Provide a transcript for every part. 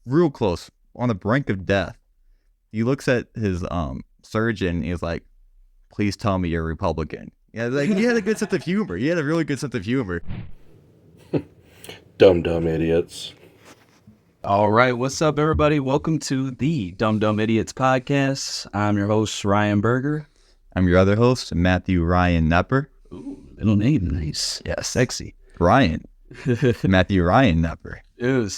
real close, on the brink of death. He looks at his surgeon and he's like, please tell me you're a Republican. Yeah, like he had a good sense of humor. He had a really good sense of humor. Dumb idiots. All right, what's up, everybody? Welcome to the Dumb Idiots podcast. I'm your host, Ryan Berger. I'm your other host, Matthew Ryan Nepper. Ooh, middle name, nice. Yeah, sexy. Ryan. Matthew Ryan Nepper. Ew,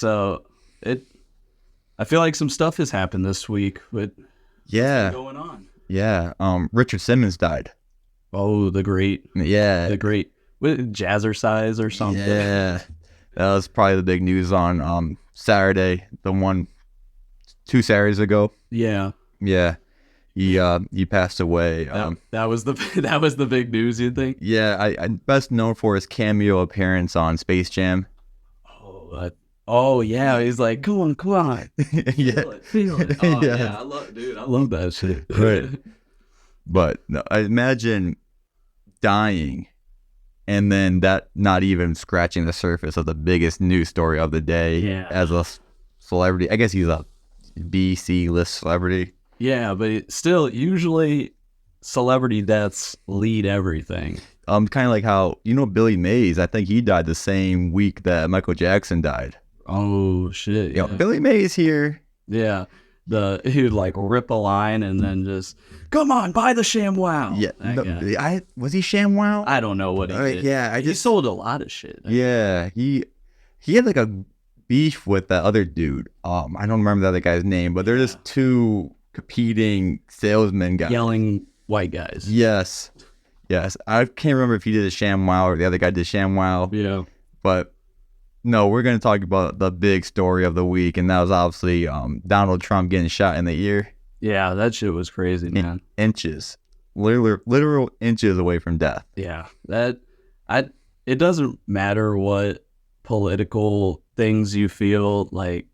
I feel like some stuff has happened this week. What's been going on? Yeah. Richard Simmons died. Oh, the great. Yeah. The great. Jazzercise or something. Yeah. That was probably the big news on Saturday, the one 2 Saturdays ago. Yeah. Yeah. He passed away. That was the big news, you think? Yeah, I best known for his cameo appearance on Space Jam. Oh yeah, he's like, come on. Yeah. Feel it. Oh yeah, I love that shit. Right. But no, I imagine dying and then that not even scratching the surface of the biggest news story of the day. Yeah. As a celebrity. I guess he's a B-C list celebrity. Yeah, but still, usually celebrity deaths lead everything. Kind of like how, Billy Mays, I think he died the same week that Michael Jackson died. Oh, shit. Yeah. Billy Mays here. Yeah. He would like rip a line and then just, come on, buy the ShamWow. Yeah. Was he ShamWow? I don't know what he did. Yeah. He sold a lot of shit. Yeah. He had like a beef with that other dude. I don't remember the other guy's name, but they're just two competing salesman guys. Yelling white guys. Yes. I can't remember if he did a ShamWow or the other guy did ShamWow. Yeah. But no, we're going to talk about the big story of the week, and that was obviously Donald Trump getting shot in the ear. Yeah, that shit was crazy, man. Inches. Literal inches away from death. Yeah. It doesn't matter what political things you feel like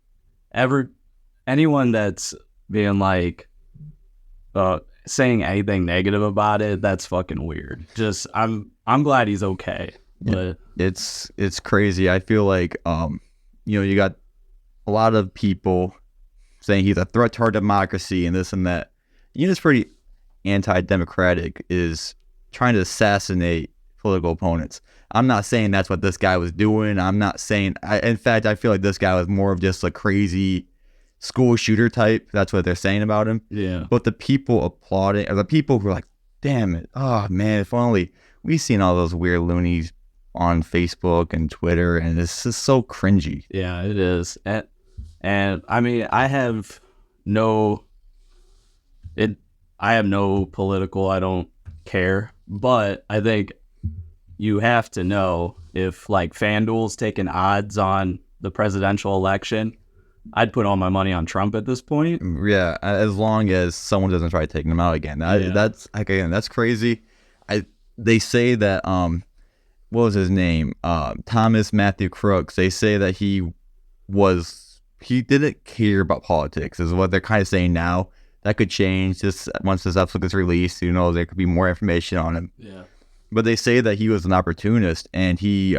anyone that's being like saying anything negative about it, that's fucking weird. Just I'm glad he's okay. But it's crazy. I feel like you got a lot of people saying he's a threat to our democracy and this and that. It's pretty anti-democratic is trying to assassinate political opponents. I'm not saying that's what this guy was doing. I'm not saying in fact I feel like this guy was more of just a crazy school shooter type. That's what they're saying about him. Yeah. But the people applauding, or the people who are like, damn it, oh man, if only we've seen all those weird loonies on Facebook and Twitter, and it's just so cringy. Yeah, it is. And I mean, I have no political, I don't care, but I think you have to know if like FanDuel's taking odds on the presidential election, I'd put all my money on Trump at this point. Yeah, as long as someone doesn't try taking him out again. That's crazy. They say that what was his name? Thomas Matthew Crooks. They say that he didn't care about politics, is what they're kind of saying now. That could change just once this episode gets released. There could be more information on him. Yeah. But they say that he was an opportunist and he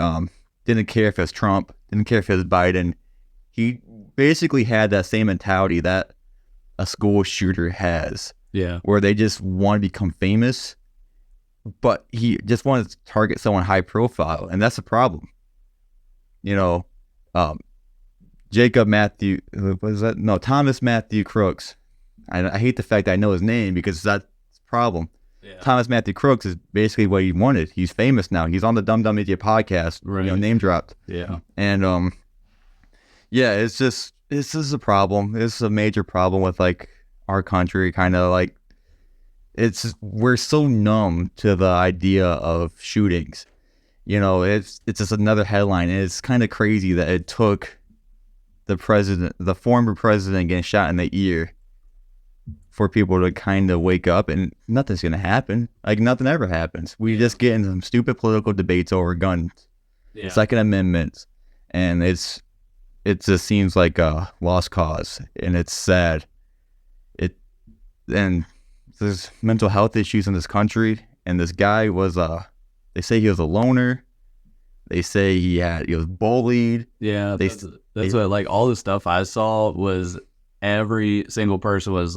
didn't care if it was Trump, didn't care if it was Biden. He basically had that same mentality that a school shooter has. Yeah. Where they just want to become famous, but he just wanted to target someone high profile, and that's a problem. Thomas Matthew Crooks. I hate the fact that I know his name because that's a problem. Yeah. Thomas Matthew Crooks is basically what he wanted. He's famous now. He's on the Dumb Idiot podcast, right. Name dropped. Yeah. And it's just a problem. This is a major problem with like our country. Kind of like we're so numb to the idea of shootings. It's just another headline, and it's kind of crazy that it took the former president getting shot in the ear for people to kind of wake up, and nothing's gonna happen. Like nothing ever happens. We just get in some stupid political debates over guns, Second Amendments, and it just seems like a lost cause, and it's sad. And there's mental health issues in this country, and this guy was they say he was a loner. They say he was bullied. Yeah, that's what, like, all the stuff I saw was every single person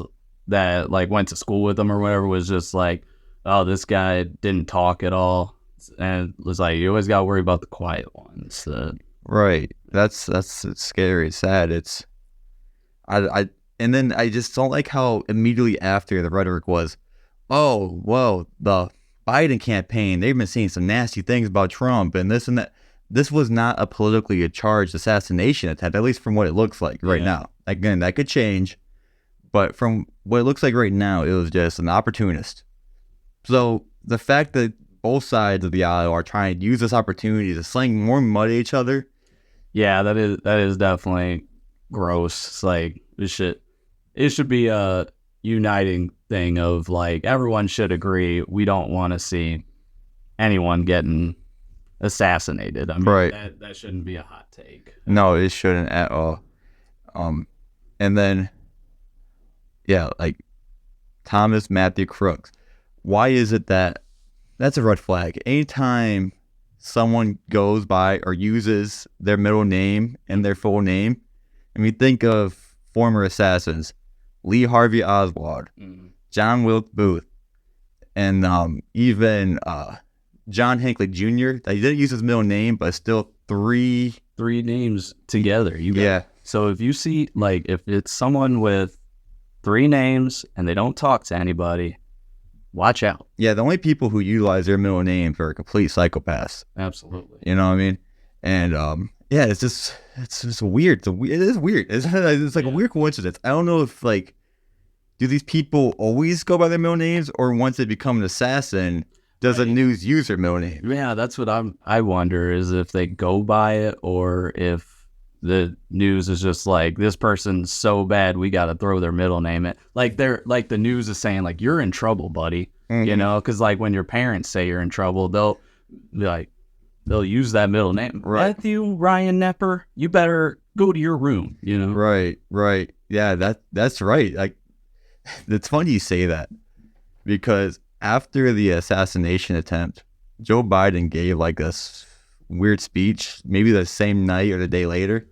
that like went to school with him or whatever was just like, oh, this guy didn't talk at all, and it was like, you always got to worry about the quiet ones. Right. That's it's scary. It's sad. And then I just don't like how immediately after the rhetoric was, oh, well, the Biden campaign, they've been saying some nasty things about Trump and this and that. This was not a politically charged assassination attempt, at least from what it looks like right now. Again, that could change, but from what it looks like right now, it was just an opportunist. So the fact that both sides of the aisle are trying to use this opportunity to sling more mud at each other. Yeah, that is definitely gross. It's like, it should be a uniting thing of like, everyone should agree we don't want to see anyone getting assassinated. I mean, right. That shouldn't be a hot take. No, it shouldn't at all. And then, yeah, like Thomas Matthew Crooks. Why is it that's a red flag? Anytime someone goes by or uses their middle name and their full name, I mean, think of former assassins, Lee Harvey Oswald, John Wilkes Booth, and even John Hinckley Jr. He didn't use his middle name, but still three names together. Yeah. So if you see, like, if it's someone with 3 names and they don't talk to anybody, watch out. Yeah, the only people who utilize their middle names are complete psychopaths. Absolutely. You know what I mean? And yeah, it's just weird. It is weird. It's like a weird coincidence. I don't know if, like, do these people always go by their middle names, or once they become an assassin, does a news use their middle name? Yeah, that's what I wonder, is if they go by it, or if the news is just like, this person's so bad we got to throw their middle name in. Like, they're like, the news is saying like, you're in trouble, buddy. You know, because like when your parents say you're in trouble, they'll use that middle name. Right. Matthew Ryan Nepper, you better go to your room. You know. Right. Yeah, that's right. Like, it's funny you say that, because after the assassination attempt, Joe Biden gave like this weird speech, maybe the same night or the day later,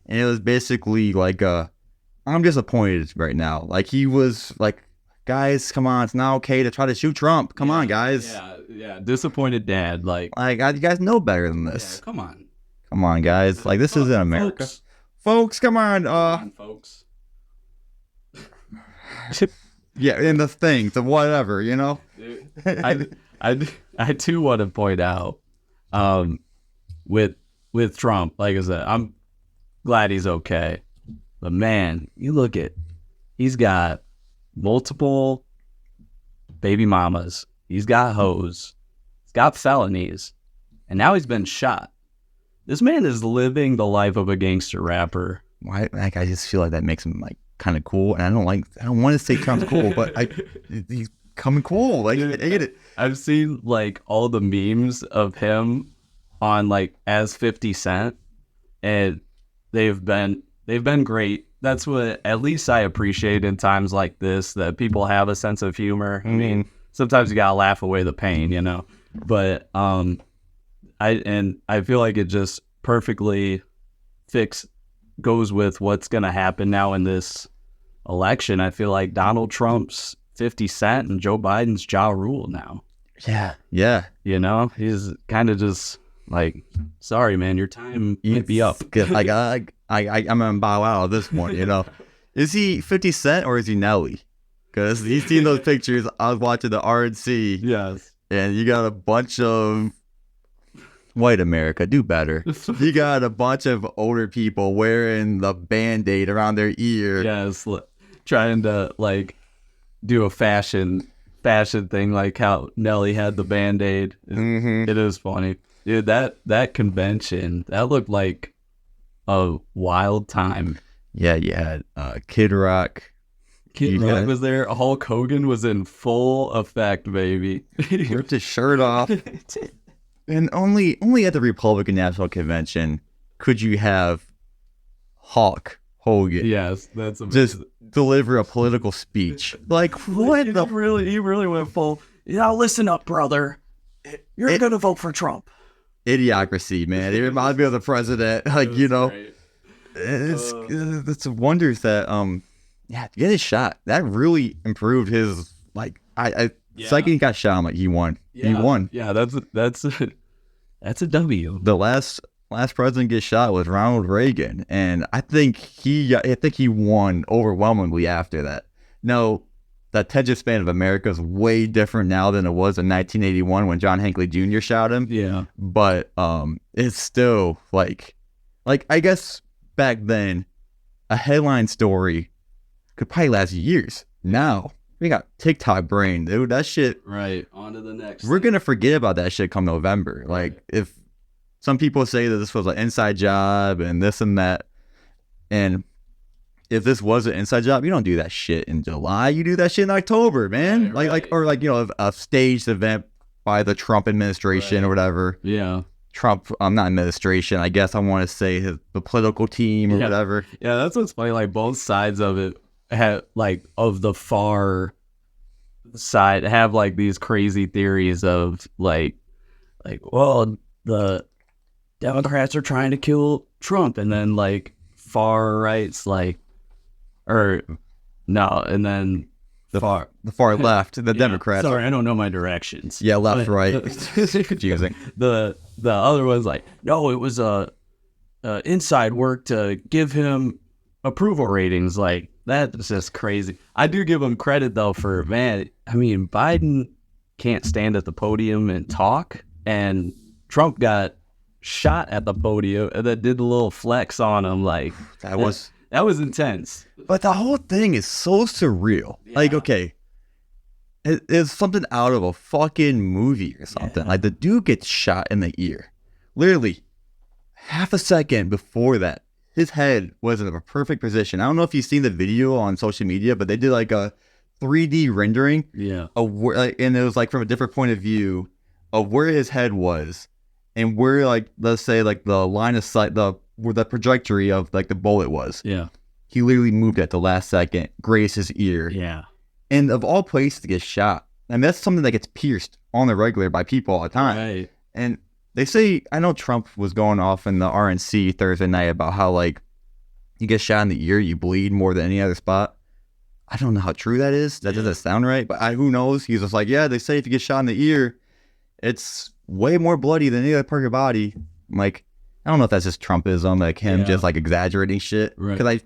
and it was basically like, I'm disappointed right now. Like, he was like, guys, come on, it's not okay to try to shoot Trump. Come on, guys. Yeah, disappointed dad. Like you guys know better than this. Yeah, come on, guys. Like, this isn't America. Folks, come on. Folks. Yeah, and the things of whatever, you know. I too want to point out, with Trump, like I said, I'm glad he's okay, but man, you look at, he's got multiple baby mamas, he's got hoes, he's got felonies, and now he's been shot. This man is living the life of a gangster rapper. Why? Like, I just feel like that makes him like kind of cool, and I don't want to say Trump's cool, but he's coming cool. Like, I get it. I've seen like all the memes of him on like as 50 Cent, and they've been great. That's what at least I appreciate in times like this, that people have a sense of humor. I mean, sometimes you gotta laugh away the pain, you know. But I feel like it just perfectly goes with what's gonna happen now in this election. I feel like Donald Trump's 50 Cent and Joe Biden's Ja Rule now. Yeah. You know, he's kind of just like, sorry, man, your time might be up. Like, I'm gonna bow out of this one, you know. Is he 50 Cent or is he Nelly? Because he's seen those pictures. I was watching the RNC. Yes. And you got a bunch of white America, do better. You got a bunch of older people wearing the Band-Aid around their ear. Yes, trying to like do a fashion thing, like how Nelly had the Band-Aid. It is funny. Dude, that convention, that looked like a wild time. Yeah, you had Kid Rock. Kid Rock was there. Hulk Hogan was in full effect, baby. Ripped his shirt off. And only at the Republican National Convention could you have Hulk Hogan. Yes, that's amazing. Just deliver a political speech. Like, what? He really went full. Yeah, listen up, brother. You're gonna vote for Trump. idiocracy, man. It reminds me of the president. Like, you know, Great. it's wonders that yeah, to get his shot, that really improved his like I second he got shot, I'm like, he won. He won. Yeah, that's a W. The last president to get shot was Ronald Reagan, and I think he won overwhelmingly after that. No, the attention span of America is way different now than it was in 1981 when John Hinckley Jr. shot him. Yeah. But it's still like I guess back then a headline story could probably last years. Now we got TikTok brain, dude. That shit. Right. On to the next. We're gonna forget about that shit come November. Like if some people say that this was an inside job and this and that, and if this was an inside job, you don't do that shit in July. You do that shit in October, man. Like you know, a staged event by the Trump administration or whatever. Yeah. Trump, not administration. I guess I want to say the political team or whatever. Yeah, that's what's funny. Like both sides of it have like of the far side have like these crazy theories of like well the Democrats are trying to kill Trump, and then like far right's like or no, and then the far left, the Democrats. Sorry, I don't know my directions. Yeah, left, right. It's confusing. The other one's like, no, it was inside work to give him approval ratings. Like that's just crazy. I do give him credit though for man. I mean, Biden can't stand at the podium and talk, and Trump got shot at the podium and then did a little flex on him. Like that was intense. But the whole thing is so surreal. Yeah. Like, okay, it's something out of a fucking movie or something. Yeah. Like the dude gets shot in the ear. Literally half a second before that, his head was in a perfect position. I don't know if you've seen the video on social media, but they did like a 3D rendering. Yeah. And it was like from a different point of view of where his head was and where, like, let's say like the line of sight, where the trajectory of like the bullet was. Yeah. He literally moved at the last second, grazed his ear. Yeah. And of all places to get shot, and that's something that gets pierced on the regular by people all the time. Right. And they say, I know Trump was going off in the RNC Thursday night about how like you get shot in the ear, you bleed more than any other spot. I don't know how true that is. That doesn't sound right, but who knows? He's just like, yeah, they say if you get shot in the ear, it's way more bloody than any other part of your body. I'm like, I don't know if that's just Trumpism, like him just like exaggerating shit. Right. Because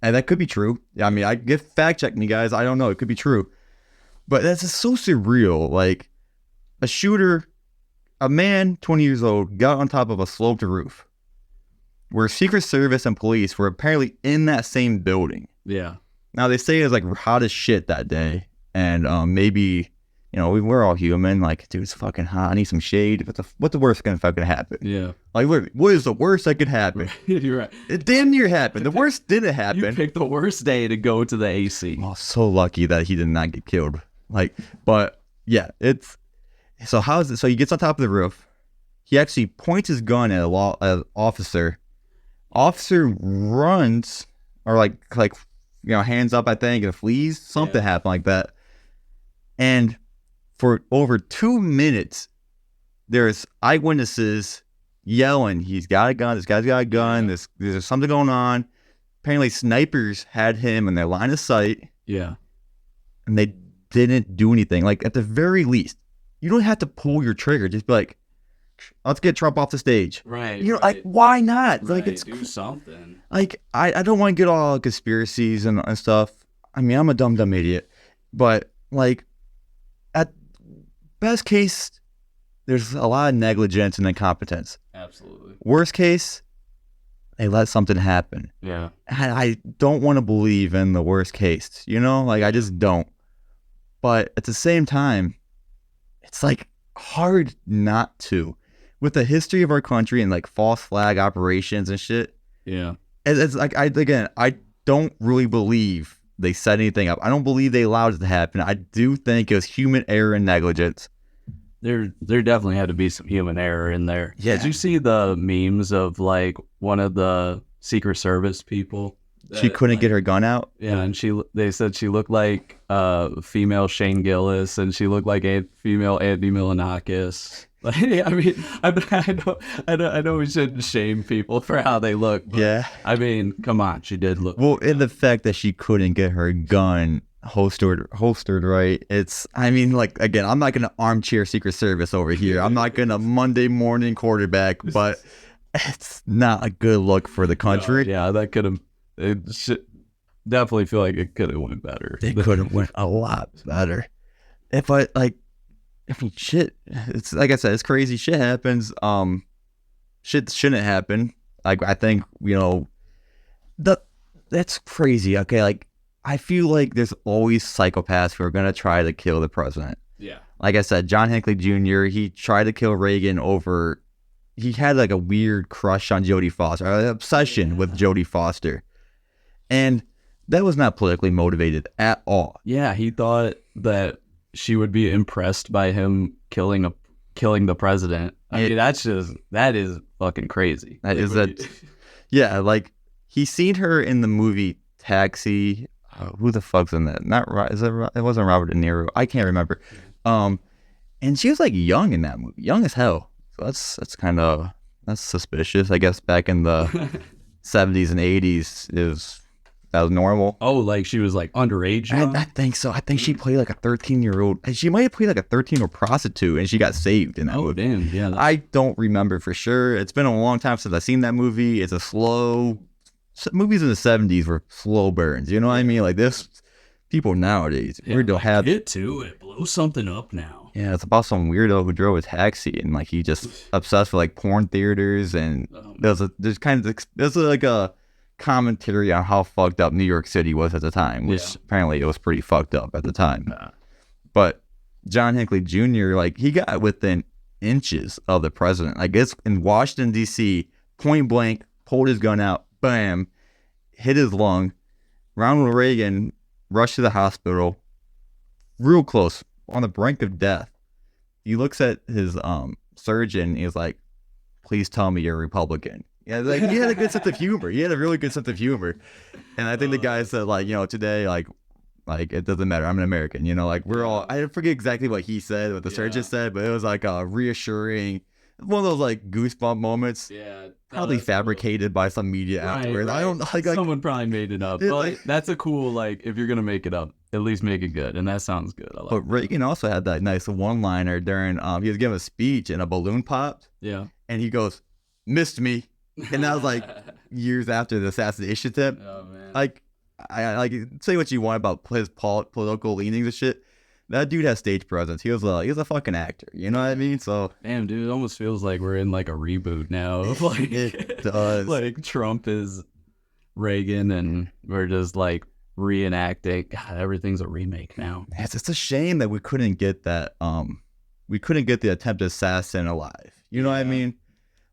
and that could be true. I mean, I get fact checking you guys. I don't know. It could be true. But that's just so surreal. Like a shooter, a man, 20 years old, got on top of a sloped roof where Secret Service and police were apparently in that same building. Yeah. Now they say it was like hot as shit that day. And maybe, you know, we're all human. Like, dude, it's fucking hot. I need some shade. What's the worst gonna fucking happen? Yeah. Like, literally, what is the worst that could happen? You're right. It damn near happened. The worst didn't happen. You picked the worst day to go to the AC. Oh, so lucky that he did not get killed. Like, but yeah, so how is it? So he gets on top of the roof. He actually points his gun at an officer. Officer runs or like you know, hands up, I think, and flees. Something happened like that. And for over 2 minutes, there's eyewitnesses yelling, he's got a gun, this guy's got a gun, there's something going on. Apparently snipers had him in their line of sight. Yeah. And they didn't do anything. Like, at the very least, you don't have to pull your trigger. Just be like, let's get Trump off the stage. Right. You know, like, why not? Right, like, it's do something. Like, I don't want to get all conspiracies and stuff. I mean, I'm a dumb idiot. But, like, at best case, there's a lot of negligence and incompetence. Absolutely. Worst case, they let something happen. Yeah. And I don't want to believe in the worst case, you know? Like, I just don't. But at the same time, it's, like, hard not to. With the history of our country and, like, false flag operations and shit. Yeah. It's like, I don't really believe they set anything up. I don't believe they allowed it to happen. I do think it was human error and negligence. There definitely had to be some human error in there. Yeah. Did you see the memes of like one of the Secret Service people? She couldn't get her gun out? Yeah, and they said she looked like female Shane Gillis, and she looked like a female Andy Milonakis. Like, I mean, I know we shouldn't shame people for how they look. But, Yeah. I mean, come on, she did look. Well, in the fact that she couldn't get her gun holstered right. I mean, like, again, I'm not gonna armchair Secret Service over here. I'm not gonna Monday morning quarterback, but it's not a good look for the country. No, yeah, that could have. It should definitely feel like it could have went better. They could have went a lot better. If I mean, shit. It's like I said, it's crazy. Shit happens. Shit shouldn't happen. Like, I think, that's crazy. Okay, like, I feel like there's always psychopaths who are gonna try to kill the president. Yeah. Like I said, John Hinckley Jr. He tried to kill Reagan over. He had like a weird crush on Jodie Foster, an obsession with Jodie Foster, and that was not politically motivated at all. Yeah, he thought that she would be impressed by him killing the president. I mean, that is fucking crazy. That is that. Yeah, like, he's seen her in the movie Taxi. Who the fuck's in that? It wasn't Robert De Niro. I can't remember. And she was like young in that movie, young as hell. So that's suspicious. I guess back in the 70s and 80s that was normal. Oh, like she was like underage. I think so. I think she played like a 13-year-old. She might have played like a 13-year-old prostitute, and she got saved in that movie. Oh, damn. Yeah. I don't remember for sure. It's been a long time since I've seen that movie. It's a slow. Movies in the 70s were slow burns. You know what I mean? Like, this, people nowadays, weirdo have it too. It blows something up now. Yeah, it's about some weirdo who drove a taxi and like he just obsessed with like porn theaters, and there's like a commentary on how fucked up New York City was at the time, which apparently it was pretty fucked up at the time. But John Hinckley Jr., like, he got within inches of the president. Like, it's in Washington D.C., point blank, pulled his gun out, bam, hit his lung. Ronald Reagan rushed to the hospital, real close, on the brink of death. He looks at his surgeon. He's like, "Please tell me you're a Republican." Yeah, like, he had a good sense of humor. He had a really good sense of humor. And I think the guy said, like, today, like it doesn't matter. I'm an American. Like, we're all. I forget exactly what he said, what the surgeon said, but it was like a reassuring. One of those like goosebump moments. Yeah. Probably fabricated by some media afterwards. Right. I don't know. Like, someone probably made it up. But that's a cool, like, if you're gonna make it up, at least make it good. And that sounds good. I like but Reagan also had that nice one-liner during he was giving a speech and a balloon popped. Yeah. And he goes, "Missed me." And that was like years after the assassination attempt. Oh man. Like, I like, say what you want about his political leanings and shit. That dude has stage presence. He was a fucking actor. You know what I mean? So damn, dude, it almost feels like we're in like a reboot now. Like, it does. Like, Trump is Reagan, and we're just like reenacting. God, everything's a remake now. It's a shame that we couldn't get that. We couldn't get the attempted assassin alive. You know what I mean?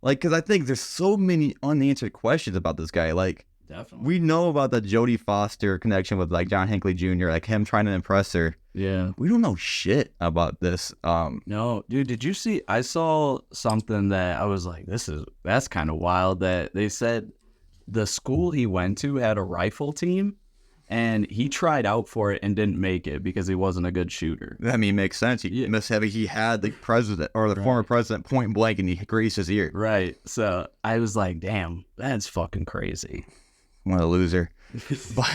Like, because I think there's so many unanswered questions about this guy. Like, definitely, we know about the Jodie Foster connection with like John Hinckley Jr., like him trying to impress her. Yeah. We don't know shit about this. No, dude, did you see? I saw something that I was like, that's kind of wild. That they said the school he went to had a rifle team, and he tried out for it and didn't make it because he wasn't a good shooter. I mean, it makes sense. He had the president or the former president point blank, and he grazed his ear. Right. So I was like, damn, that's fucking crazy. What a loser. But,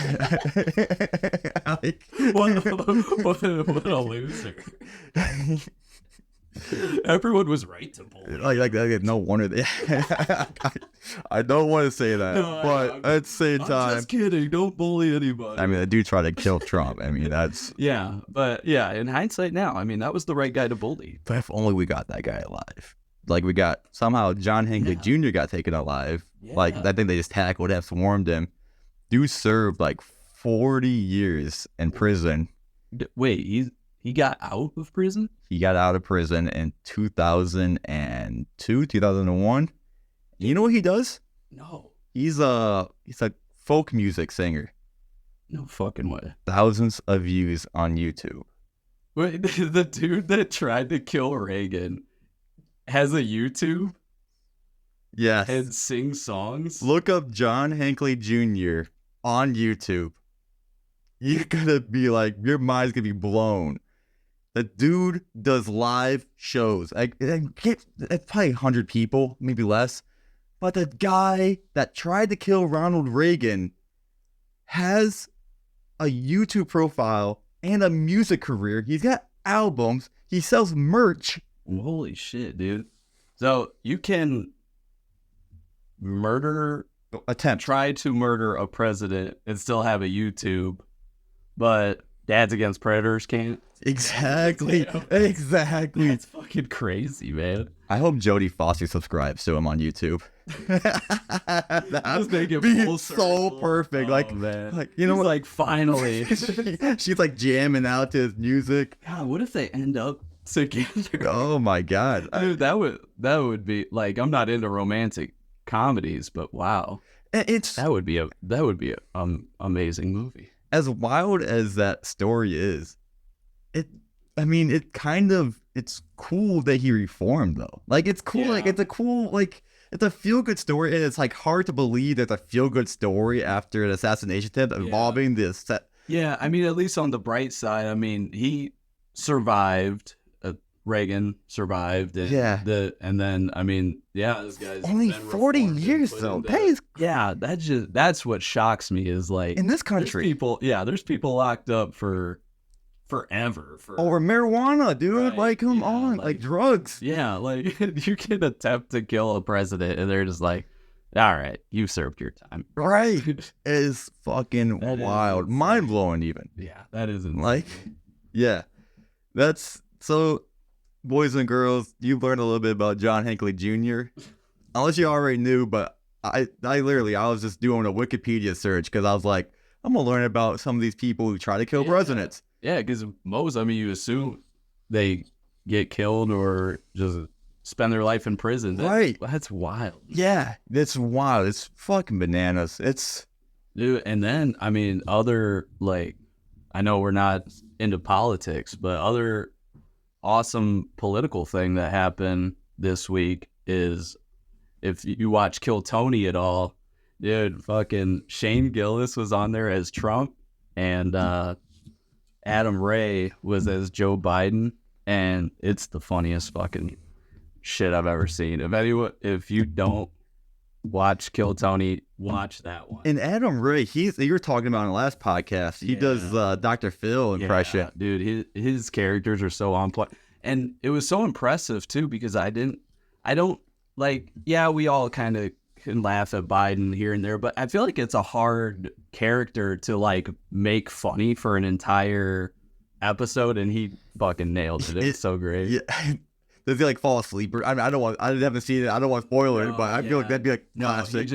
like, what a loser. Everyone was right to bully. Like no wonder. I don't want to say that, but at the same time, I'm just kidding. Don't bully anybody. I mean, I do try to kill Trump. I mean, that's but in hindsight now, I mean, that was the right guy to bully. But if only we got that guy alive. Like, we got somehow John Hinckley Jr. got taken alive. Yeah. Like, I think they just tackled him, swarmed him. Dude served like 40 years in prison. Wait, he got out of prison? He got out of prison in 2002, 2001. You know what he does? No. He's a folk music singer. No fucking way. Thousands of views on YouTube. Wait, the dude that tried to kill Reagan has a YouTube? Yes. And sings songs? Look up John Hinckley Jr. on YouTube. You're gonna be like, your mind's gonna be blown. The dude does live shows. It's probably 100 people, maybe less. But the guy that tried to kill Ronald Reagan has a YouTube profile and a music career. He's got albums. He sells merch. Holy shit, dude. So you can try to murder a president and still have a YouTube, but Dads Against Predators can't. Exactly. Exactly. That's fucking crazy, man. I hope Jodie Foster subscribes to him on YouTube. Just make it be full so circle. perfect. Man. Like you know, He's like finally. she's like jamming out to his music. God, what if they end up together? Oh my god, Dude, that would be like, I'm not into romantic comedies, but wow, that would be a amazing movie. As wild as that story is, it's cool that he reformed though. Like it's cool, Yeah. like it's a feel good story, and it's like hard to believe there's a feel good story after an assassination attempt involving this set. Yeah, I mean, at least on the bright side, I mean, he survived. Reagan survived. And and then I mean, yeah, this guy's only been 40 reformed and years put though. into- That is Yeah, that's what shocks me is like in this country. There's people locked up for forever for Over marijuana, dude. Right, Like, come yeah, on, like drugs. yeah, like you can attempt to kill a president and they're just like, all right, you served your time. Right. Is fucking That is wild. insane. Mind blowing even. Yeah, that isn't Like, yeah. That's so, boys and girls, you've learned a little bit about John Hinckley Jr. Unless you already knew, but I was just doing a Wikipedia search because I was like, I'm going to learn about some of these people who try to kill presidents. Yeah, because most, I mean, you assume they get killed or just spend their life in prison. Right. That's wild. Yeah, it's wild. It's fucking bananas. It's... Dude, and then, I mean, other, like, I know we're not into politics, but other awesome political thing that happened this week is, if you watch Kill Tony at all, dude, fucking Shane Gillis was on there as Trump, and Adam Ray was as Joe Biden, and it's the funniest fucking shit I've ever seen. If you don't watch Kill Tony, watch that one. And Adam Ray, you were talking about in the last podcast, he does Dr. Phil impression. Yeah, dude, his characters are so on point. And it was so impressive too, because I don't like, yeah, we all kind of can laugh at Biden here and there, but I feel like it's a hard character to like make funny for an entire episode, and he fucking nailed it. It's so great. Yeah. Does he like fall asleep? I mean, I haven't seen it. I don't want to spoil it, but I feel like that'd be like classic.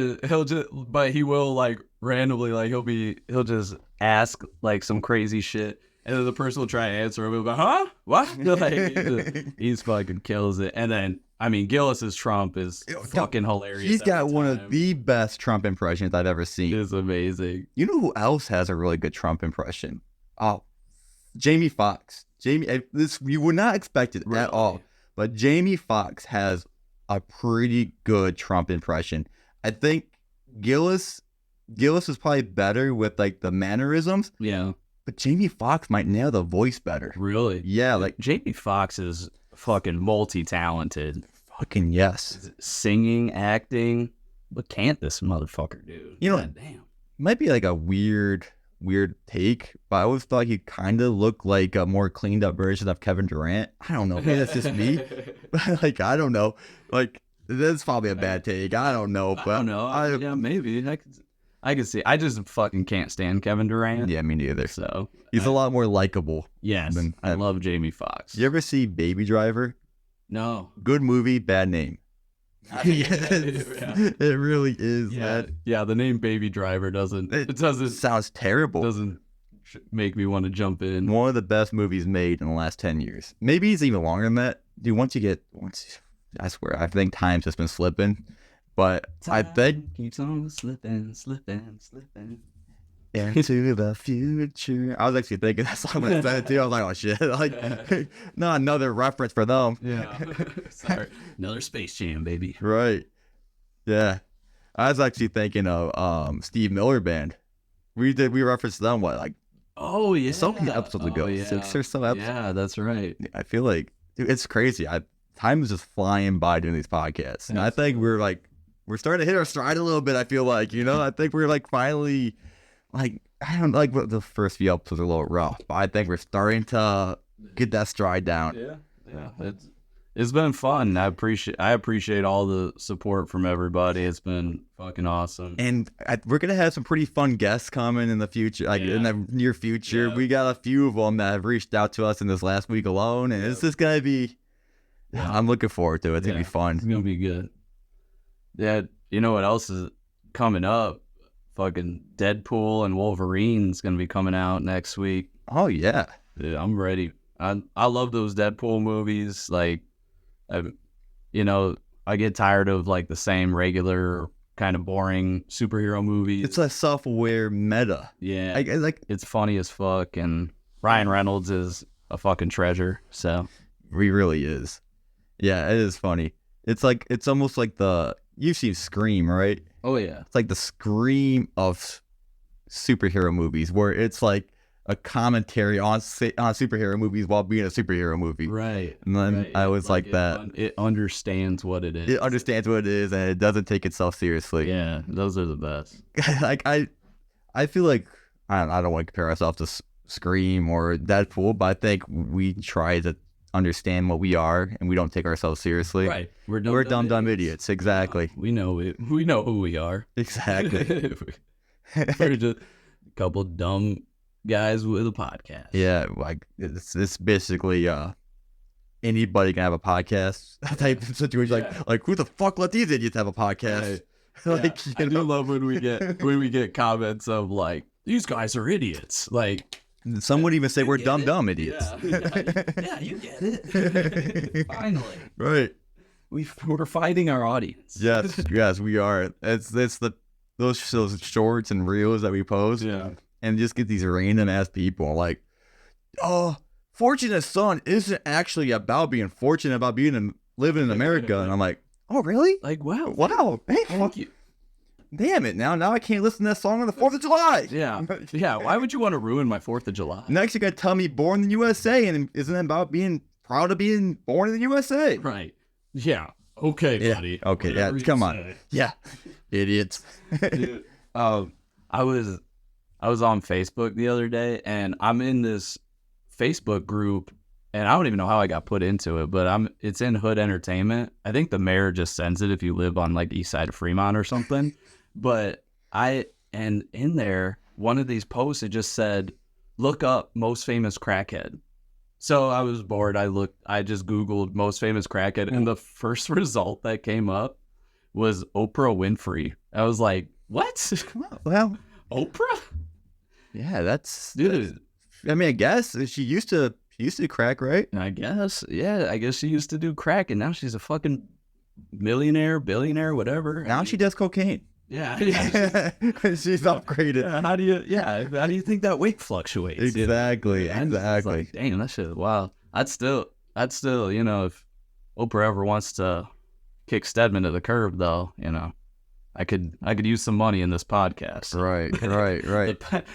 But he will like randomly, like he'll just ask like some crazy shit, and then the person will try to answer him. He'll be like, huh? What? Like, he's fucking kills it. And then, I mean, Gillis's Trump is fucking hilarious. He's got one of the best Trump impressions I've ever seen. It's amazing. You know who else has a really good Trump impression? Oh, Jamie Foxx. You would not expect it at all. But Jamie Foxx has a pretty good Trump impression. I think Gillis is probably better with like the mannerisms. Yeah. But Jamie Foxx might nail the voice better. Really? Yeah, like Jamie Foxx is fucking multi-talented. Fucking yes. Singing, acting. What can't this motherfucker do? You know, God damn. Might be like a weird take, but I always thought he kind of looked like a more cleaned up version of Kevin Durant. I don't know. Maybe that's just me. But like, I don't know. Like, that's probably a bad take. I don't know. But I don't know. Yeah, maybe. I can see. I just fucking can't stand Kevin Durant. Yeah, me neither. So he's a lot more likable. Yes. I love Jamie Foxx. You ever see Baby Driver? No. Good movie, bad name. Yes, it really is. Yeah, the name Baby Driver doesn't sounds terrible. Doesn't make me want to jump in. One of the best movies made in the last 10 years. Maybe it's even longer than that. Dude, I swear, I think time's just been slipping. But I think keeps on slipping. into the future. I was actually thinking that song when I said it too. I was like, oh shit. Like, not another reference for them. Yeah. Sorry. Another Space Jam, baby. Right. Yeah. I was actually thinking of Steve Miller Band. We referenced them like Oh yeah, so many episodes ago. Yeah. 6 or so episodes. Yeah, that's right. I feel like, dude, it's crazy. Time is just flying by doing these podcasts, and I think we're starting to hit our stride a little bit. I feel like, I think we're like finally, like, I don't like the first few episodes are a little rough, but I think we're starting to get that stride down. Yeah. It's been fun. I appreciate all the support from everybody. It's been fucking awesome. And we're gonna have some pretty fun guests coming in the future, like in the near future. We got a few of them that have reached out to us in this last week alone, and it's just gonna be. I'm looking forward to it. It's gonna be fun. It's gonna be good. Yeah, you know what else is coming up? Fucking Deadpool and Wolverine's gonna be coming out next week. Oh yeah. Dude, I'm ready. I love those Deadpool movies. Like, I get tired of like the same regular kind of boring superhero movies. It's a self-aware meta. Yeah, it's funny as fuck, and Ryan Reynolds is a fucking treasure. So he really is. Yeah, it is funny. It's almost like you've seen Scream, right? Oh yeah, it's like the Scream of superhero movies, where it's like a commentary on superhero movies while being a superhero movie. Right. And then I was like that. It understands what it is. It understands what it is, and it doesn't take itself seriously. Yeah, those are the best. Like I feel like I don't want to compare ourselves to Scream or Deadpool, but I think we try to understand what we are, and we don't take ourselves seriously. Right. We're dumb idiots. Exactly. We know it. We know who we are. Exactly. We're just a couple dumb guys with a podcast. Yeah, like it's basically anybody can have a podcast type of situation. Like who the fuck let these idiots have a podcast? Like, I do love when we get comments of like, these guys are idiots. Like, some would even say we're dumb idiots. Yeah, you get it. Finally, right. We're finding our audience. Yes, we are. It's those shorts and reels that we post. Yeah. And just get these random ass people like, oh, Fortunate Son isn't actually about being fortunate, about living in America. And I'm like, oh, really? Like, wow. Hey, thank you. Damn it. Now I can't listen to that song on the 4th of July. Yeah. Why would you want to ruin my 4th of July? Next, you're going to tell me born in the USA. And isn't it about being proud of being born in the USA? Right. Yeah. Okay, buddy. Okay. Whatever Come on. Yeah. Idiots. Dude, I was on Facebook the other day, and I'm in this Facebook group, and I don't even know how I got put into it, but it's in Hood Entertainment. I think the mayor just sends it if you live on like east side of Fremont or something. But and in there, one of these posts, it just said, look up most famous crackhead. So I was bored. I just Googled most famous crackhead, and the first result that came up was Oprah Winfrey. I was like, what? Well, Oprah? Yeah, dude. I mean, I guess she used to crack, right? I guess. Yeah, I guess she used to do crack, and now she's a fucking millionaire, billionaire, whatever. Now she does cocaine. Yeah. She's upgraded. Yeah, how do you think that weight fluctuates? Exactly. Exactly. Like, damn, that shit is wild. I'd still, if Oprah ever wants to kick Stedman to the curb, though, I could use some money in this podcast. Right.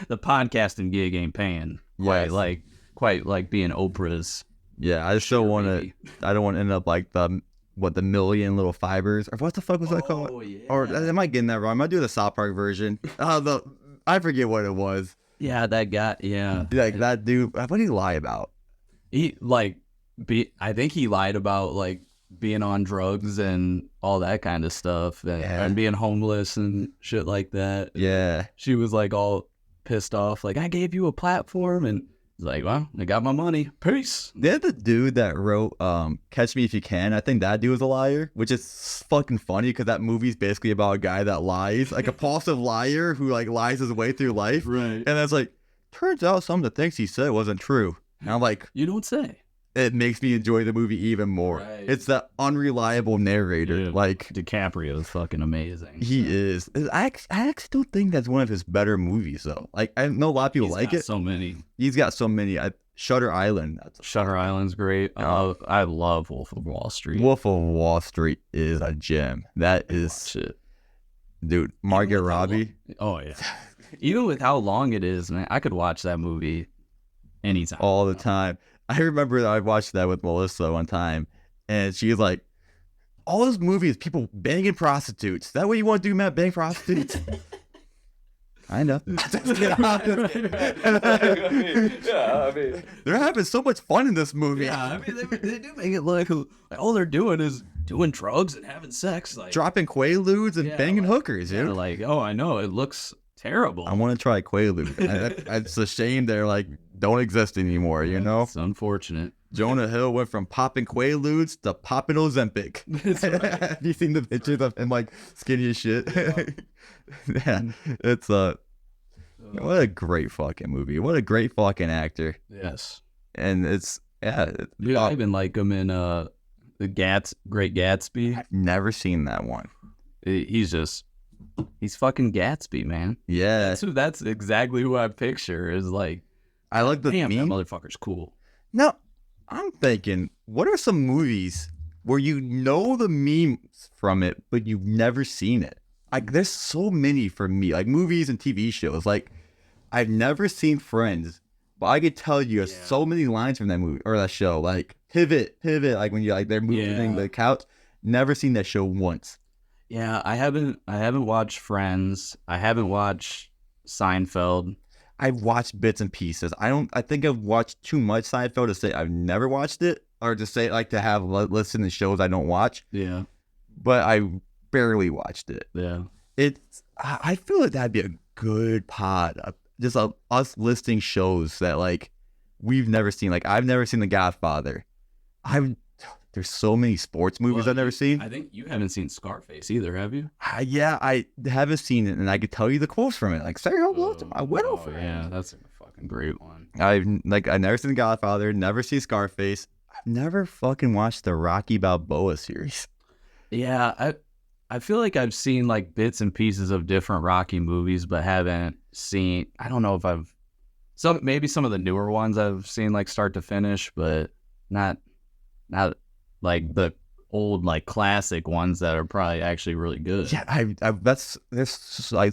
The podcasting gig ain't paying quite like being Oprah's. Yeah, I just don't want to. I don't want to end up like the Million Little Fibers, or what the fuck was that called? Yeah. Or am I getting that wrong? Am I doing the South Park version? I forget what it was. Yeah, that guy. Yeah, like that dude. What did he lie about? I think he lied about like being on drugs and all that kind of stuff, and being homeless and shit like that. Yeah, she was like all pissed off, like, I gave you a platform, and he's like, well, I got my money, peace. The dude that wrote Catch Me If You Can, I think that dude was a liar, which is fucking funny because that movie's basically about a guy that lies, like a compulsive liar who like lies his way through life, right? And it's like, turns out some of the things he said wasn't true. And I'm like, you don't say. It makes me enjoy the movie even more. Right. It's that unreliable narrator. Dude, like DiCaprio is fucking amazing. He is. I actually don't think that's one of his better movies though. Like I know a lot of people like it. So many. He's got so many. Shutter Island. Shutter Island's great. I love Wolf of Wall Street. Wolf of Wall Street is a gem. That is shit. Dude, Margot Robbie. Oh yeah. Even with how long it is, man, I could watch that movie anytime. All the time. I remember I watched that with Melissa one time, and she was like, all those movies, people banging prostitutes. Is that what you want to do, Matt? Bang prostitutes? Kind of. They're having so much fun in this movie. Yeah, I mean, they do make it look like all they're doing is doing drugs and having sex. Like, dropping Quaaludes and banging hookers, dude. Like, oh, I know. It looks terrible. I want to try Quaalude. It's a shame they're like, don't exist anymore, you know? It's unfortunate. Jonah Hill went from popping Quaaludes to popping Ozempic. That's right. Have you seen the pictures of him like skinny as shit? Yeah, it's what a great fucking movie. What a great fucking actor. Yes. And it's, yeah. Dude, I even like him in the Great Gatsby. I've never seen that one. He's fucking Gatsby, man. Yeah. That's exactly who I picture is like, I like the damn, that meme. motherfucker's cool. No, I'm thinking, what are some movies where you know the memes from it, but you've never seen it? Like, there's so many for me, like movies and TV shows. Like, I've never seen Friends, but I could tell you so many lines from that movie or that show. Like, pivot, like when you like they're moving the couch. Never seen that show once. Yeah, I haven't watched Friends. I haven't watched Seinfeld. I've watched bits and pieces. I think I've watched too much Seinfeld to say I've never watched it, or to say like to have listen to shows I don't watch. Yeah. But I barely watched it. Yeah. I feel like that'd be a good pod. Just us listing shows that like we've never seen. Like I've never seen The Godfather. There's so many sports movies I've never seen. I think you haven't seen Scarface either, have you? Yeah, I haven't seen it, and I could tell you the quotes from it. Like, say hello to my widow friend. Yeah, that's a fucking great one. I've never seen The Godfather, never seen Scarface. I've never fucking watched the Rocky Balboa series. Yeah, I feel like I've seen like bits and pieces of different Rocky movies, but haven't seen. I don't know if maybe some of the newer ones I've seen like start to finish, but not like the old like classic ones that are probably actually really good. Yeah,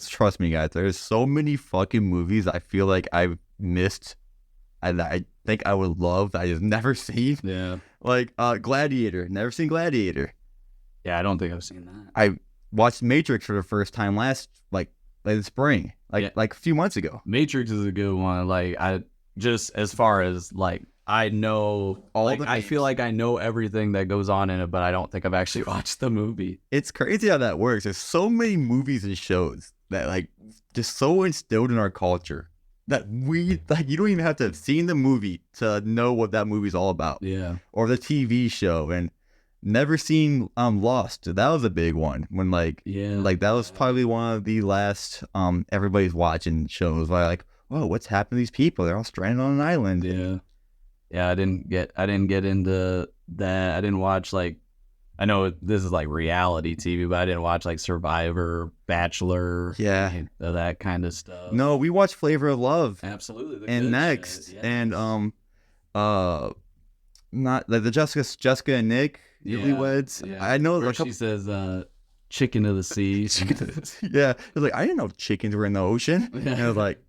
trust me, guys. There's so many fucking movies I feel like I've missed, and I think I would love that I just never seen. Yeah, like Gladiator. Never seen Gladiator. Yeah, I don't think I've seen that. I watched Matrix for the first time last in spring, like a few months ago. Matrix is a good one. Like I just as far as like. I know I feel like I know everything that goes on in it, but I don't think I've actually watched the movie. It's crazy how that works. There's so many movies and shows that like just so instilled in our culture that we like you don't even have to have seen the movie to know what that movie's all about. Yeah. Or the TV show, and never seen Lost. That was a big one when that was probably one of the last everybody's watching shows where like, whoa, what's happened to these people? They're all stranded on an island. Yeah. Yeah, I didn't get into that. I didn't watch I know this is like reality TV, but I didn't watch like Survivor, Bachelor, that kind of stuff. No, we watched Flavor of Love. Absolutely. And Next, yes. And not like the Jessica and Nick newlyweds. Yeah. I know she says chicken of the sea. Yeah, it was like I didn't know chickens were in the ocean. And I was like.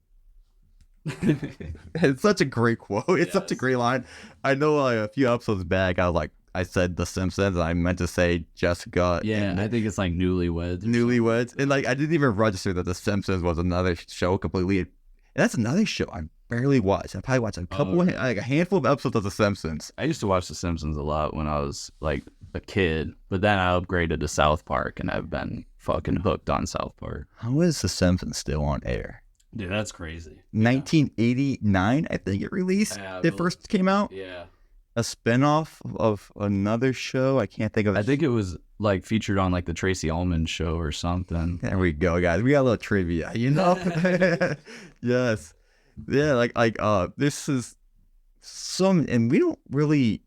It's such a great quote. It's such a great line. I know a few episodes back I said The Simpsons and I meant to say Jessica. Yeah, I think it's like Newlyweds. And I didn't even register that The Simpsons was another show completely. And that's another show I barely watched. I probably watched a couple a handful of episodes of The Simpsons. I used to watch The Simpsons a lot when I was like a kid, but then I upgraded to South Park and I've been fucking hooked on South Park. How is The Simpsons still on air? Dude, that's crazy. 1989, I think it released. It first came out. Yeah. A spinoff of another show. I can't think of it. I think it was like featured on like the Tracy Ullman show or something. There we go, guys. We got a little trivia, you know? Yes. Yeah, this is and we don't really,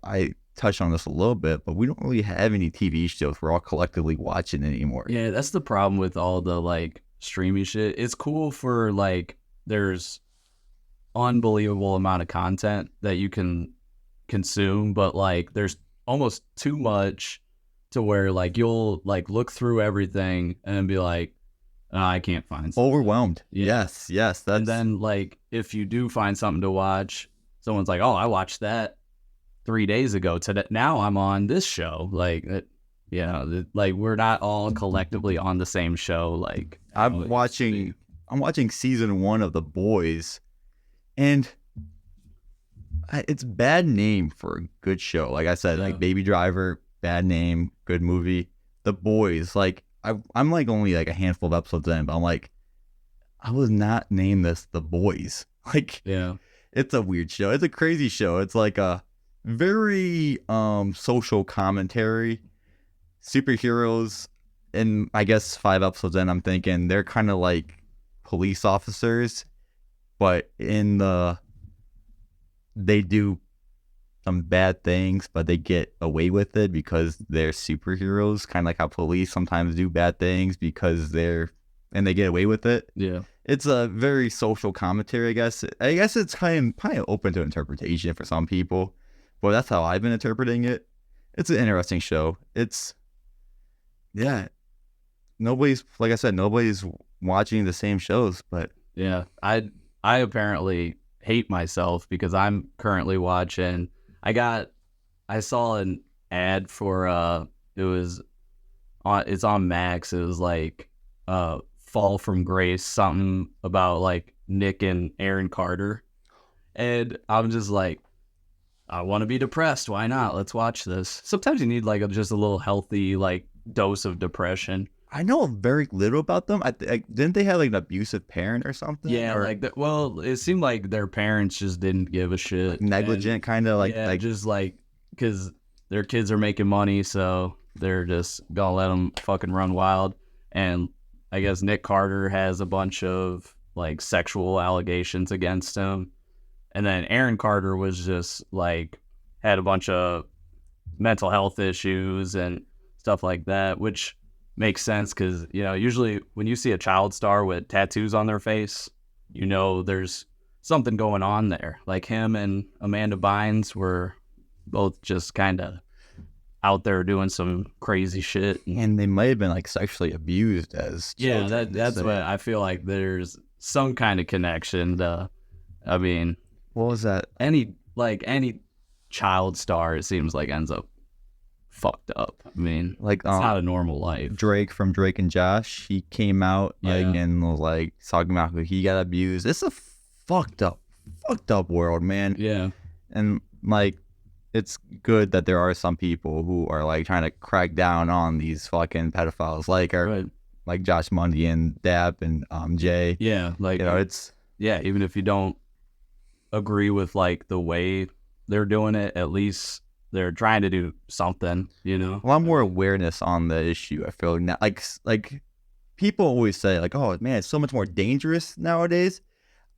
I touched on this a little bit, but we don't really have any TV shows we're all collectively watching anymore. Yeah, that's the problem with all the streaming shit. It's cool for there's unbelievable amount of content that you can consume, but there's almost too much to where you'll look through everything and be like, I can't find something. Overwhelmed. Yeah. Yes. That's And then, like, if you do find something to watch, someone's like, "Oh, I watched that 3 days ago. Today, now I'm on this show." Like, like we're not all collectively on the same show. Like, I'm watching season 1 of The Boys, and it's bad name for a good show. Like I said, like Baby Driver, bad name, good movie. The Boys, like I'm like only like a handful of episodes in, but I'm like, I was not named this The Boys. Like, yeah, it's a weird show. It's a crazy show. It's like a very social commentary. Superheroes, and I guess 5 episodes in, I'm thinking they're kind of like police officers, but they do some bad things, but they get away with it because they're superheroes. Kind of like how police sometimes do bad things because they get away with it. Yeah. It's a very social commentary, I guess. I guess it's kind of open to interpretation for some people, but that's how I've been interpreting it. It's an interesting show. Nobody's, like I said, nobody's watching the same shows, but yeah, I apparently hate myself because I'm currently watching. I saw an ad for it's on Max. It was like Fall from Grace, something about like Nick and Aaron Carter, and I'm just like, I want to be depressed. Why not? Let's watch this. Sometimes you need like just a little healthy like dose of depression. I know very little about them. Didn't they have like an abusive parent or something? Yeah, or like that. Well, it seemed like their parents just didn't give a shit. Negligent, kind of like just like because their kids are making money, so they're just gonna let them fucking run wild. And I guess Nick Carter has a bunch of like sexual allegations against him, and then Aaron Carter was just like had a bunch of mental health issues and stuff like that, which makes sense because, usually when you see a child star with tattoos on their face, there's something going on there. Like him and Amanda Bynes were both just kind of out there doing some crazy shit. And they might have been like sexually abused as children. Yeah, that's what I feel like there's some kind of connection. I mean, what was that? Any child star, it seems like, ends up fucked up. I mean, like it's not a normal life. Drake from Drake and Josh, he came out and was like talking about who he got abused. It's a fucked up world, man. Yeah. And like, it's good that there are some people who are like trying to crack down on these fucking pedophiles, like Josh Mundy and Dab and Jay. Yeah, like it's even if you don't agree with like the way they're doing it, at least they're trying to do something, A lot more awareness on the issue. I feel now, like people always say like, oh man, it's so much more dangerous nowadays.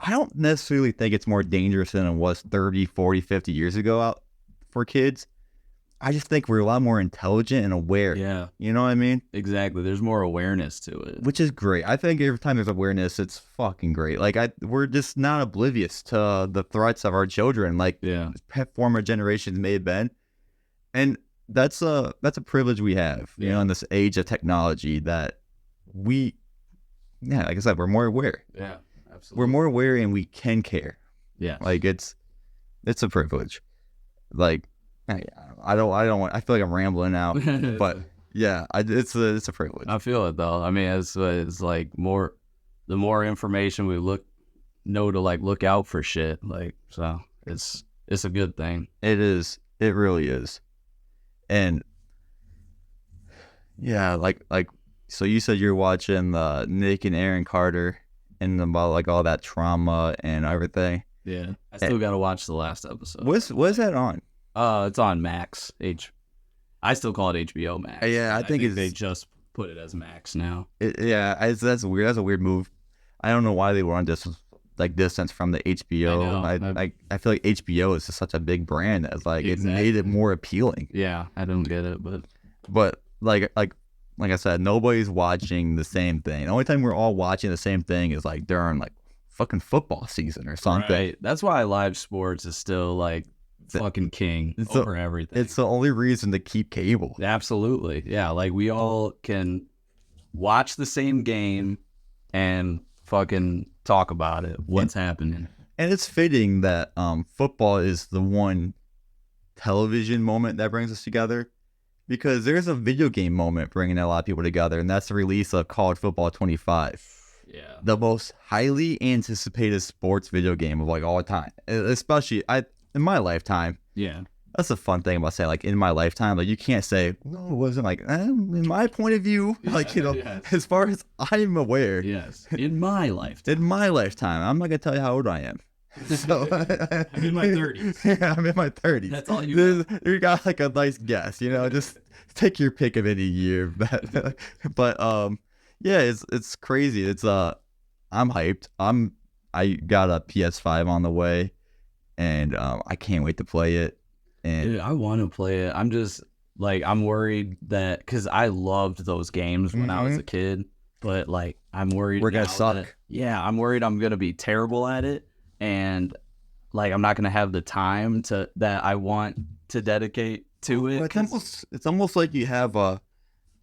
I don't necessarily think it's more dangerous than it was 30, 40, 50 years ago out for kids. I just think we're a lot more intelligent and aware. Yeah. You know what I mean? Exactly. There's more awareness to it. Which is great. I think every time there's awareness, it's fucking great. Like we're just not oblivious to the threats of our children, like former generations may have been. And that's a privilege we have, in this age of technology that like I said, we're more aware. Yeah, absolutely. We're more aware and we can care. Yeah. Like it's a privilege. Like, I feel like I'm rambling now, but yeah, it's a privilege. I feel it though. I mean, it's like the more information we know to like look out for shit. Like, so it's a good thing. It is. It really is. And yeah, like so you said you're watching the Nick and Aaron Carter and about like all that trauma and everything. Yeah, I still got to watch the last episode. What's that on? It's on Max. I still call it HBO Max. Yeah, I think they just put it as Max now. That's weird. That's a weird move. I don't know why they were on distance from the HBO. I feel like HBO is just such a big brand that it made it more appealing. Yeah, I don't get it, but like I said, nobody's watching the same thing. The only time we're all watching the same thing is like during like fucking football season or something. Right. That's why live sports is still like fucking king over everything. It's the only reason to keep cable. Absolutely. Yeah, like we all can watch the same game and fucking talk about it. What's happening? And it's fitting that football is the one television moment that brings us together, because there's a video game moment bringing a lot of people together, and that's the release of College Football 25. Yeah. The most highly anticipated sports video game of like all time, especially in my lifetime. Yeah. That's a fun thing about saying, like, in my lifetime. Like, you can't say, no, it wasn't, like, in my point of view. Like, you know, yes. as far as I'm aware. Yes. In my lifetime. In my lifetime. I'm not going to tell you how old I am. So, I'm in my 30s. Yeah, I'm in my 30s. That's all you got. You got, like, a nice guess, you know, just take your pick of any year. But yeah, it's crazy. It's, I'm hyped. I got a PS5 on the way, and I can't wait to play it. And dude, I want to play it. I'm just like, I'm worried that, because I loved those games when I was a kid, but like, I'm worried we're gonna suck. I'm worried I'm gonna be terrible at it, and like, I'm not gonna have the time that I want to dedicate to it. It's almost like you have a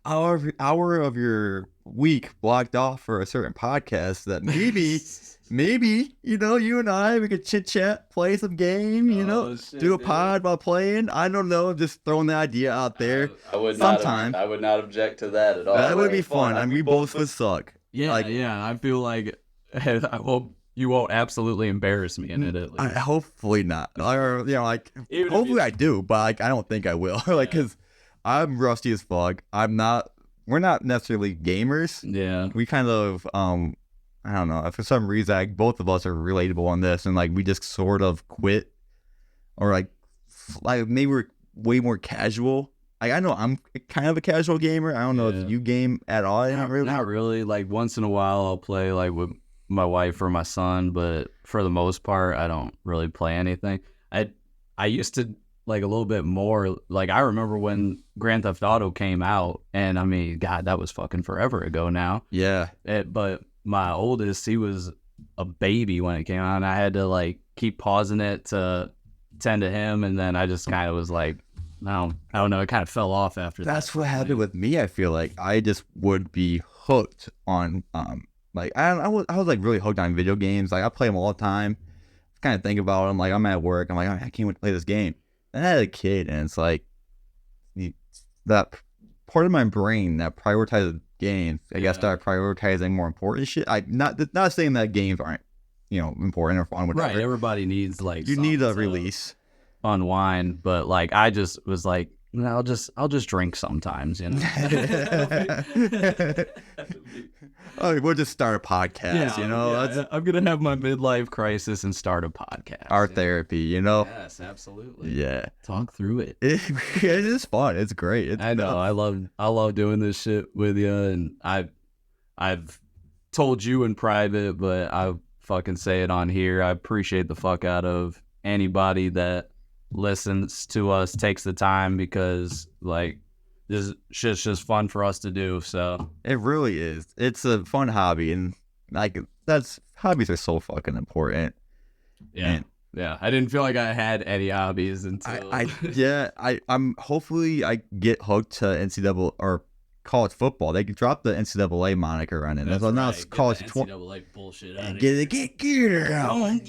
hour of your week blocked off for a certain podcast that maybe, you know, you and we could chit chat, play some game, you know, do a pod while playing. I don't know. I'm just throwing the idea out there. I would not object to that at all. That would be fun. I mean, we both would suck. Yeah, yeah. I feel like I hope you won't absolutely embarrass me in it. At least. Hopefully not. Or, you know, like, hopefully I do, but like, I don't think I will. Like, because I'm rusty as fuck. We're not necessarily gamers. Yeah. We kind of, I don't know. For some reason, like, both of us are relatable on this, and like, we just sort of quit, or like maybe we're way more casual. Like, I know I'm kind of a casual gamer. I don't know if you game at all. Not really. Like, once in a while, I'll play like with my wife or my son, but for the most part, I don't really play anything. I used to like a little bit more. Like, I remember when Grand Theft Auto came out, and I mean, God, that was fucking forever ago now. Yeah. But my oldest, he was a baby when it came out, and I had to like keep pausing it to tend to him, and then I just kind of was like, no, I don't know, it kind of fell off after that. That's what happened with me. I feel like I just would be hooked on like I was like really hooked on video games. Like, I play them all the time. Kind of think about them. Like, I'm at work, I'm like, I can't wait to play this game. And I had a kid, and it's like that part of my brain that prioritizes games, I guess, start prioritizing more important shit. I not saying that games aren't, you know, important or fun, whatever. Right, everybody needs like, you need a release, unwind, but like, I just was like, I'll just drink sometimes, you know. Oh, we'll just start a podcast, you know. Yeah, I'm gonna have my midlife crisis and start a podcast. Our therapy, you know. Yes, absolutely. Yeah, talk through it. It is fun. It's great. I know. I love doing this shit with you, and I've told you in private, but I fucking say it on here. I appreciate the fuck out of anybody that listens to us, takes the time, because like, this shit's just fun for us to do. So it really is. It's a fun hobby, and like, hobbies are so fucking important. Yeah. Yeah, I didn't feel like I had any hobbies until I'm hopefully I get hooked to NCAA or college football. They could drop the NCAA moniker on it. That's so right. now it's college NCAA bullshit out of get it out.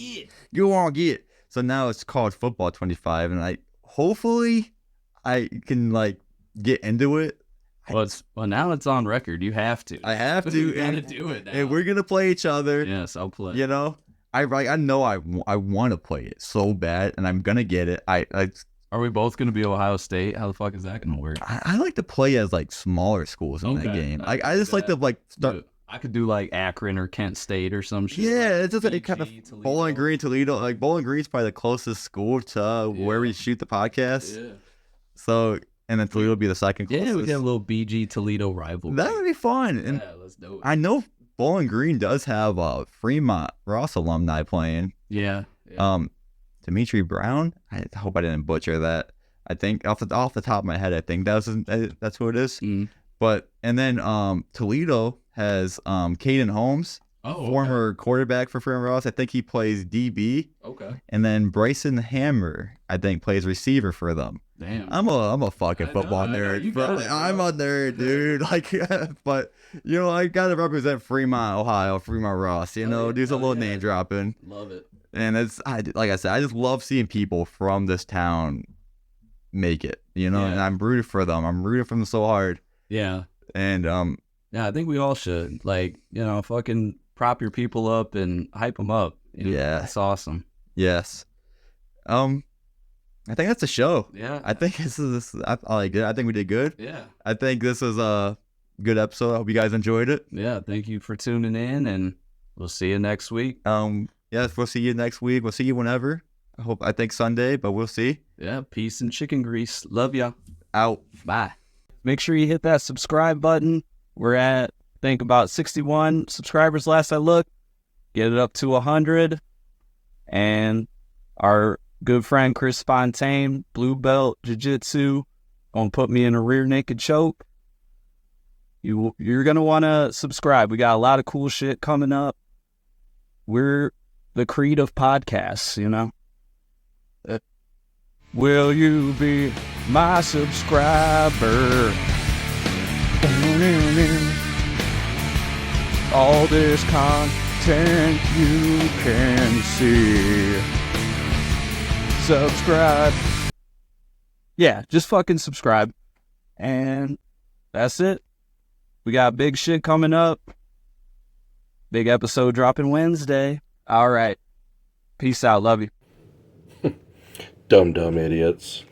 You won't get. So now it's college football 25, and hopefully I can like get into it. Well, now it's on record. You have to. I have to. You gotta do it now. And we're gonna play each other. Yes, I'll play. You know, I know I want to play it so bad, and I'm gonna get it. Are we both gonna be Ohio State? How the fuck is that gonna work? I like to play as like smaller schools in that game. I just like to like start. Dude, I could do like Akron or Kent State or some shit. Yeah, it's just like kind of Toledo. Bowling Green, Toledo. Like, Bowling Green's probably the closest school to where we shoot the podcast. Yeah. So, and then Toledo would be the second closest. Yeah, we get a little BG Toledo rivalry. That would be fun. And let's do it. I know Bowling Green does have Fremont Ross alumni playing. Yeah. Dimitri Brown. I hope I didn't butcher that. I think off the top of my head, I think that's who it is. Mm. But and then Toledo has Caden Holmes. former quarterback for Freeman Ross. I think he plays DB. Okay. And then Bryson Hammer, I think, plays receiver for them. Damn. I'm a fucking football nerd. I'm a nerd, dude. Like, but I gotta represent Fremont, Ohio, Fremont Ross. Do some little name dropping. Love it. And like I said, I just love seeing people from this town make it. And I'm rooting for them. I'm rooting for them so hard. Yeah. And yeah, I think we all should. Like, fucking prop your people up and hype them up. Yeah, that's awesome. Yes. I think that's the show. Yeah. I think I like it. I think we did good. Yeah. I think this was a good episode. I hope you guys enjoyed it. Yeah. Thank you for tuning in, and we'll see you next week. Yes, we'll see you next week. We'll see you whenever. I think Sunday, but we'll see. Yeah. Peace and chicken grease. Love ya. Out. Bye. Make sure you hit that subscribe button. We're at, I think, about 61 subscribers last I looked. Get it up to 100. And our good friend Chris Fontaine, blue belt jiu-jitsu, gonna put me in a rear naked choke. You're gonna want to subscribe. We got a lot of cool shit coming up. We're the creed of podcasts, Will you be my subscriber? All this content you can see. Subscribe. Yeah, just fucking subscribe. And that's it. We got big shit coming up. Big episode dropping Wednesday. All right. Peace out. Love you. Dumb idiots.